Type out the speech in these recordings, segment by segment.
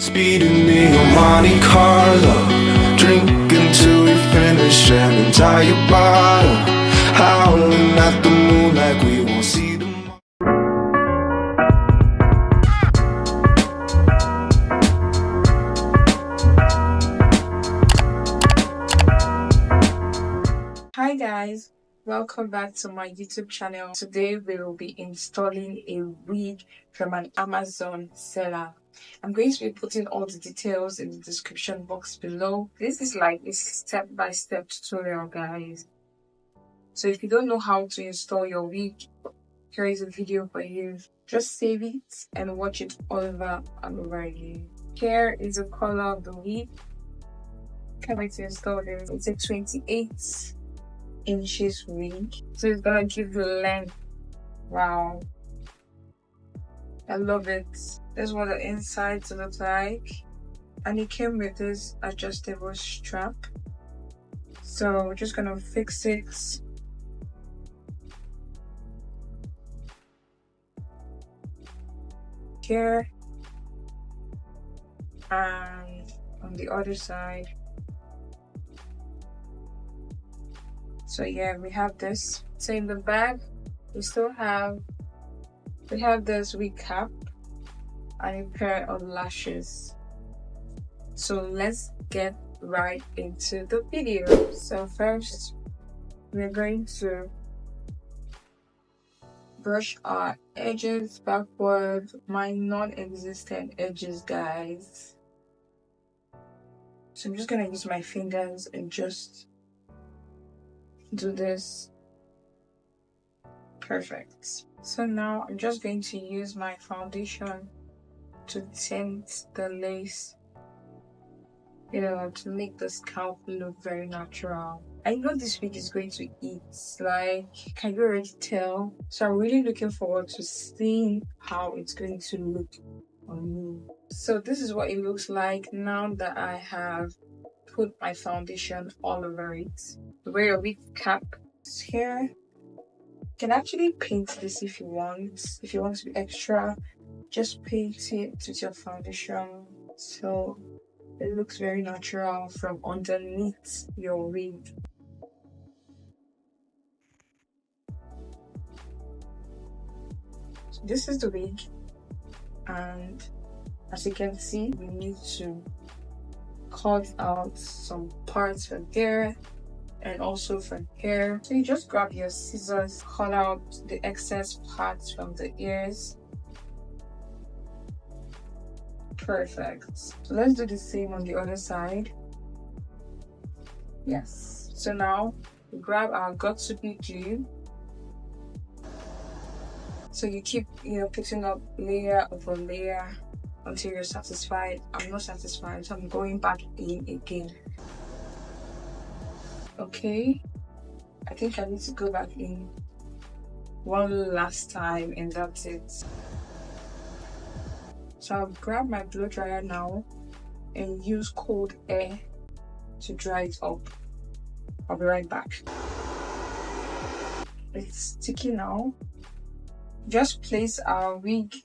Speeding me on Monte Carlo, drinking till we finish an entire bottle, howling at the moon like we won't see tomorrow. Hi guys, welcome back to my YouTube channel. Today we will be installing a wig from an Amazon seller. I'm going to be putting all the details in the description box below. This is like a step-by-step tutorial, guys. So if you don't know how to install your wig, here is a video for you. Just save it and watch it all over and over again. Here is the color of the wig. Can't wait to install this. It's a 28 inches wig, so it's gonna give you length. Wow, I love it. This is what the inside looks like, and it came with this adjustable strap, so we're just gonna fix it. Here and on the other side. So yeah, we have this. So in the back, we have this wig cap and a pair of lashes. So let's get right into the video. So first, we're going to brush our edges backward, my non-existent edges, guys. So I'm just gonna use my fingers and just do this. Perfect. So now I'm just going to use my foundation to tint the lace, to make the scalp look very natural. I know this wig is going to eat, like, can you already tell? So I'm really looking forward to seeing how it's going to look on me. So this is what it looks like now that I have put my foundation all over it. Wear a wig cap here. You can actually paint this if you want. If you want to be extra, just paint it with your foundation so it looks very natural from underneath your wig. So this is the wig, and as you can see, we need to cut out some parts from there and also from here. So you just grab your scissors, cut out the excess parts from the ears. Perfect. So let's do the same on the other side. Yes. So now we grab our got-to-be glue. So you keep putting up layer over layer until you're satisfied. I'm not satisfied, so I'm going back in again. Okay, I think I need to go back in one last time and that's it. So I'll grab my blow dryer now and use cold air to dry it up. I'll be right back. It's sticky now. Just place our wig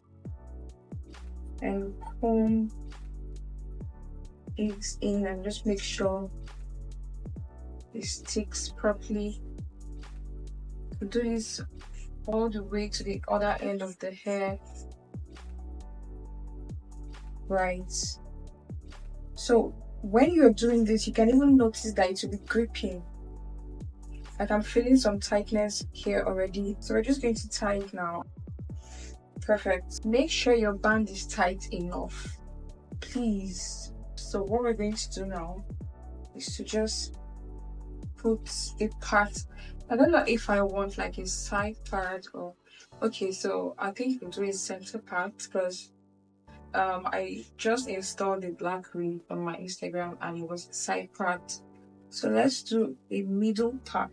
and comb it in and just make sure it sticks properly. Do this all the way to the other end of the hair. Right. So when you're doing this, you can even notice that it will be gripping. Like I'm feeling some tightness here already. So we're just going to tie it now. Perfect. Make sure your band is tight enough, please. So what we're going to do now is to just put a part. I don't know if I want like a side part or okay, so I think we'll do a center part because I just installed the black wig on my Instagram and it was a side part. So let's do a middle part.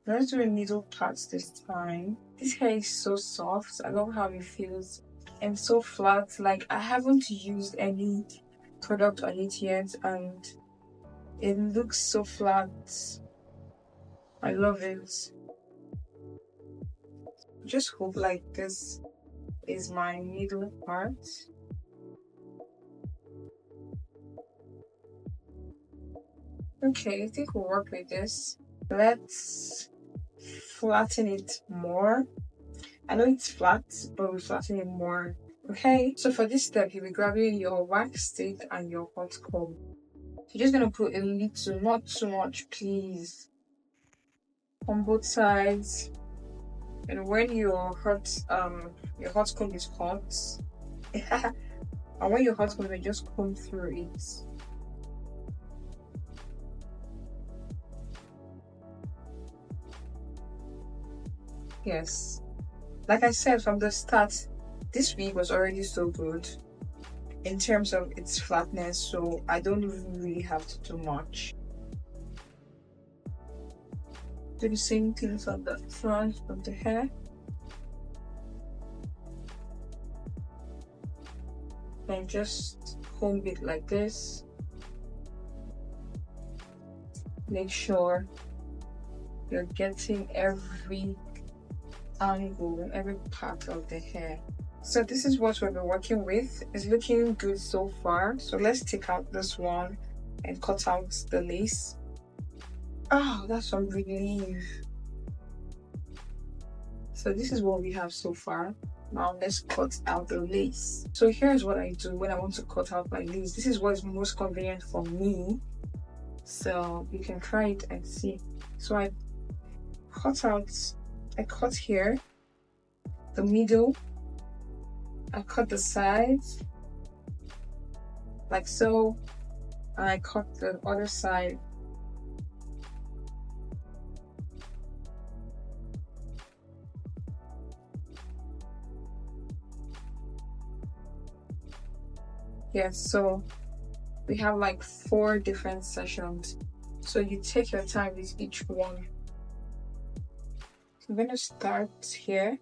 Let's do a middle part this time. This hair is so soft. I love how it feels and so flat. Like I haven't used any product on it yet and it looks so flat. I love it. Just hope like this is my middle part. Okay, I think we'll work with this. Let's flatten it more. I know it's flat, but we'll flatten it more. Okay, so for this step, you'll be grabbing your wax stick and your hot comb. You're just gonna put a little, not too much, please, on both sides. And when your hot comb is hot, and when your hot comb, you just comb through it. Yes, like I said from the start, this wig was already so good in terms of its flatness, so I don't even really have to do much. Do the same things on the front of the hair. And just comb it like this. Make sure you're getting every angle, every part of the hair. So this is what we've been working with. It's looking good so far. So let's take out this one and cut out the lace. Oh, that's some relief. So this is what we have so far. Now let's cut out the lace. So here's what I do when I want to cut out my lace. This is what is most convenient for me. So you can try it and see. So I cut here, the middle, I cut the sides, like so, and I cut the other side. Yes, so we have like 4 different sessions. So you take your time with each one. I'm gonna start here.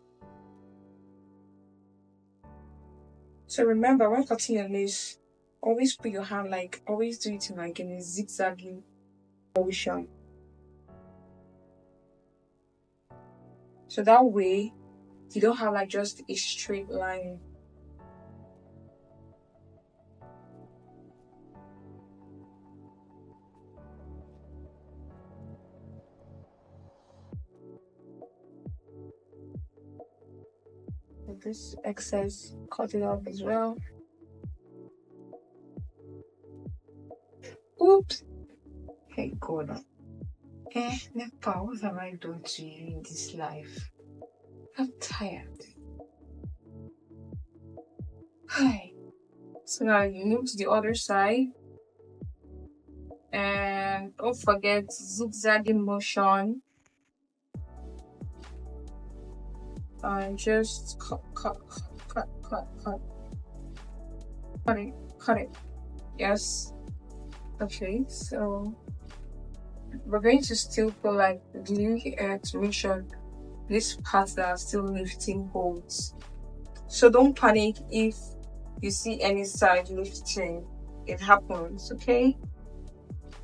So remember, when cutting your lace, always put your hand always do it in a zigzagging motion. So that way, you don't have just a straight line. This excess, cut it off as well. Oops. Hey God. Nepa, what have I done to you in this life? I'm tired. Hi. So now you move to the other side. And don't forget zigzagging motion. And just cut it. Yes. Okay, so we're going to still put glue here to make sure these parts that are still lifting holds. So don't panic if you see any side lifting. It happens, okay?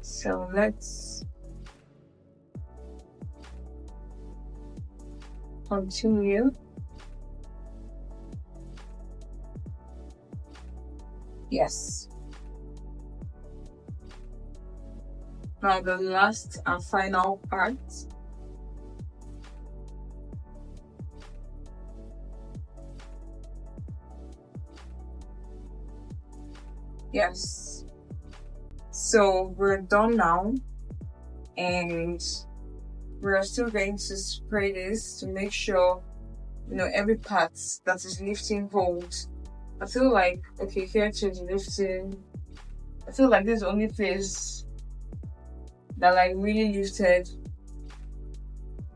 So let's continue. Yes. Now the last and final part. Yes. So we're done now, and we're still going to spray this to make sure every part that is lifting holds. I feel like, okay, here to the lifting, I feel like this is the only place that really lifted.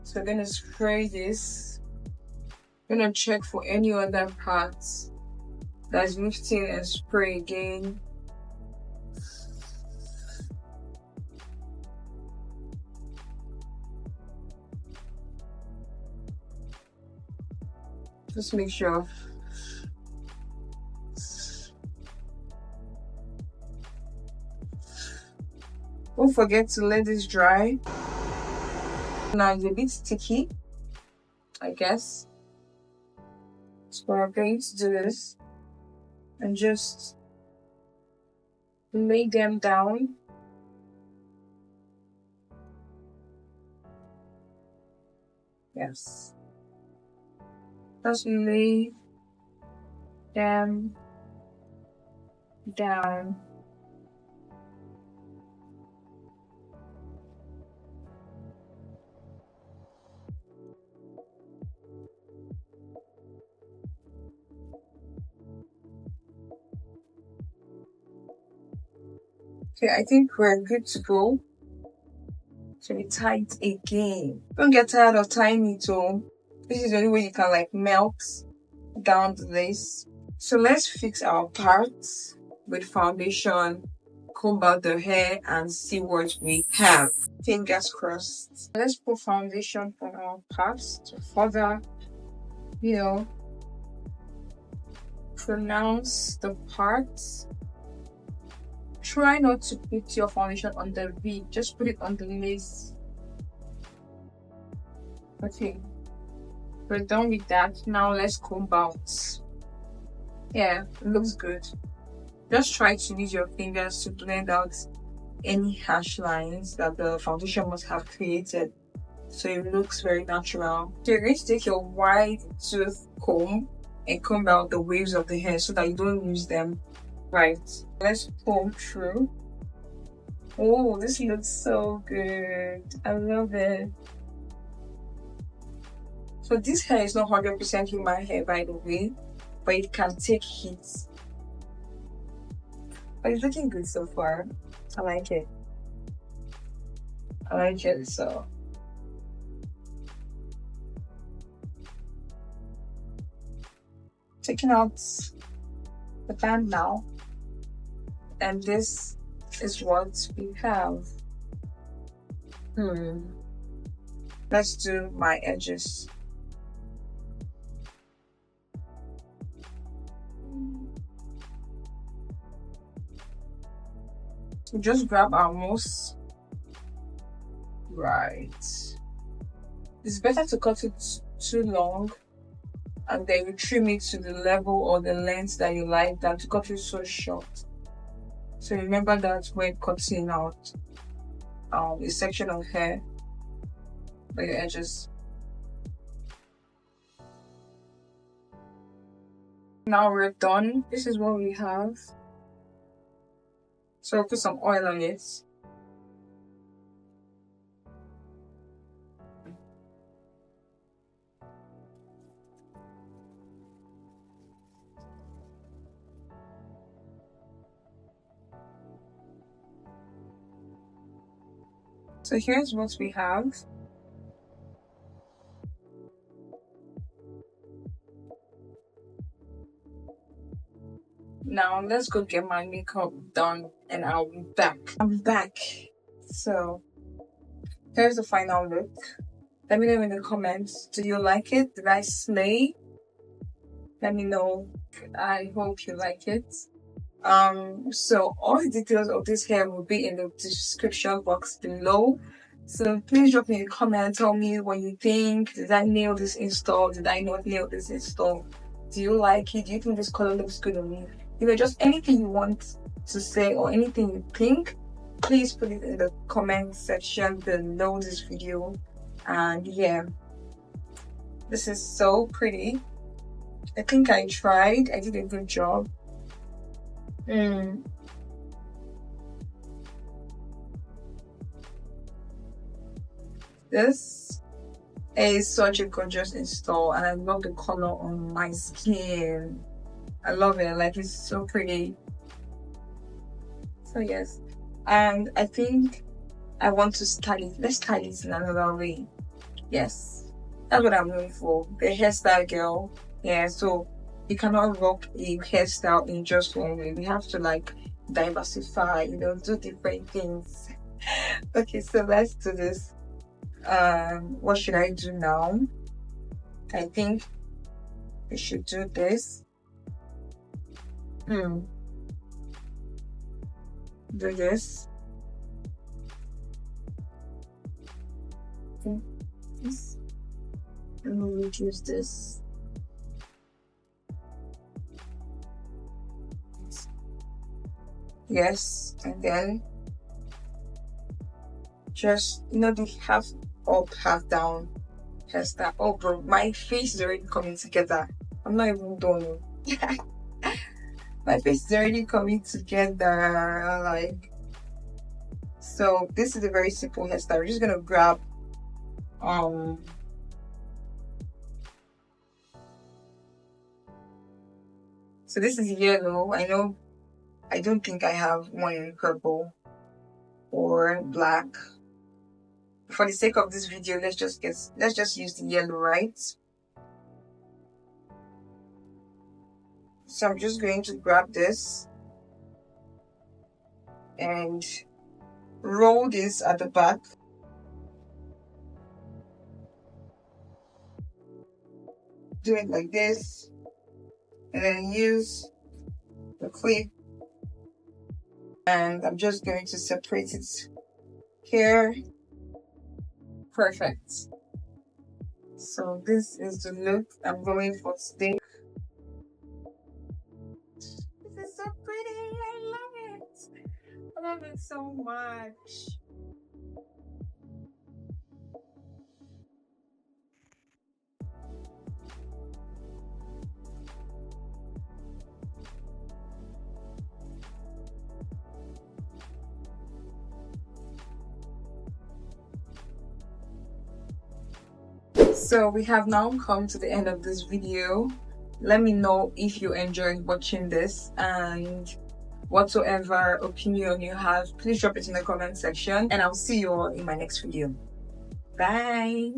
So I'm gonna spray this. I'm gonna check for any other parts that's lifting and spray again. Just make sure. Don't forget to let this dry. Now it's a bit sticky, I guess. So We're going to do this and just lay them down. Yes. Just lay them down. Okay, I think we're good to go. So we tie it again. Don't get tired of tying it too. This is the only way you can like melt down the lace. So let's fix our parts with foundation, comb out the hair and see what we have. Fingers crossed. Let's put foundation on our parts to further, pronounce the parts. Try not to put your foundation on the wig, just put it on the lace. Okay, we're done with that. Now let's comb out. Yeah, it looks good. Just try to use your fingers to blend out any harsh lines that the foundation must have created, so it looks very natural. So you're going to take your wide tooth comb and comb out the waves of the hair so that you don't lose them. Right, let's comb through. Oh, this looks so good. I love it. So this hair is not 100% human hair, by the way, but it can take hits. But it's looking good so far. I like it. So taking out the band now, and this is what we have. Let's do my edges. So just grab our mousse. Right. It's better to cut it too long and then you trim it to the level or the length that you like than to cut it so short. So remember that when cutting out a section of hair by your edges. Now we're done. This is what we have. So put some oil on it. So here's what we have. Now let's go get my makeup done and I'll be back. I'm back. So here's the final look. Let me know in the comments. Do you like it? Did I slay? Let me know. I hope you like it. So all the details of this hair will be in the description box below. So please drop me a comment, tell me what you think. Did I nail this install? Did I not nail this install? Do you like it? Do you think this color looks good on me? Just anything you want to say or anything you think, please put it in the comment section below this video. And yeah, this is so pretty. I think I tried. I did a good job. This is such a gorgeous install and I love the color on my skin. I love it. Like, it's so pretty. So yes, and I think I want to style it. Let's style it in another way. Yes, that's what I'm known for, the hairstyle girl. Yeah, so you cannot rock a hairstyle in just one way. We have to like diversify, do different things. Okay, so let's do this. What should I do now? I think we should do this. Do this. This. And we'll reduce this. Yes, and then just, you know, the half up, half down hairstyle. Oh, bro, my face is already coming together. I'm not even done. My face is already coming together. Like, so this is a very simple hairstyle. We're just gonna grab so this is yellow. I don't think I have one in purple or black. For the sake of this video, let's just use the yellow, right? So I'm just going to grab this and roll this at the back. Do it like this, and then use the clip, and I'm just going to separate it here. Perfect. So this is the look I'm going for today. This is so pretty. I love it. I love it so much. So we have now come to the end of this video. Let me know if you enjoyed watching this, and whatsoever opinion you have, please drop it in the comment section, and I'll see you all in my next video. Bye.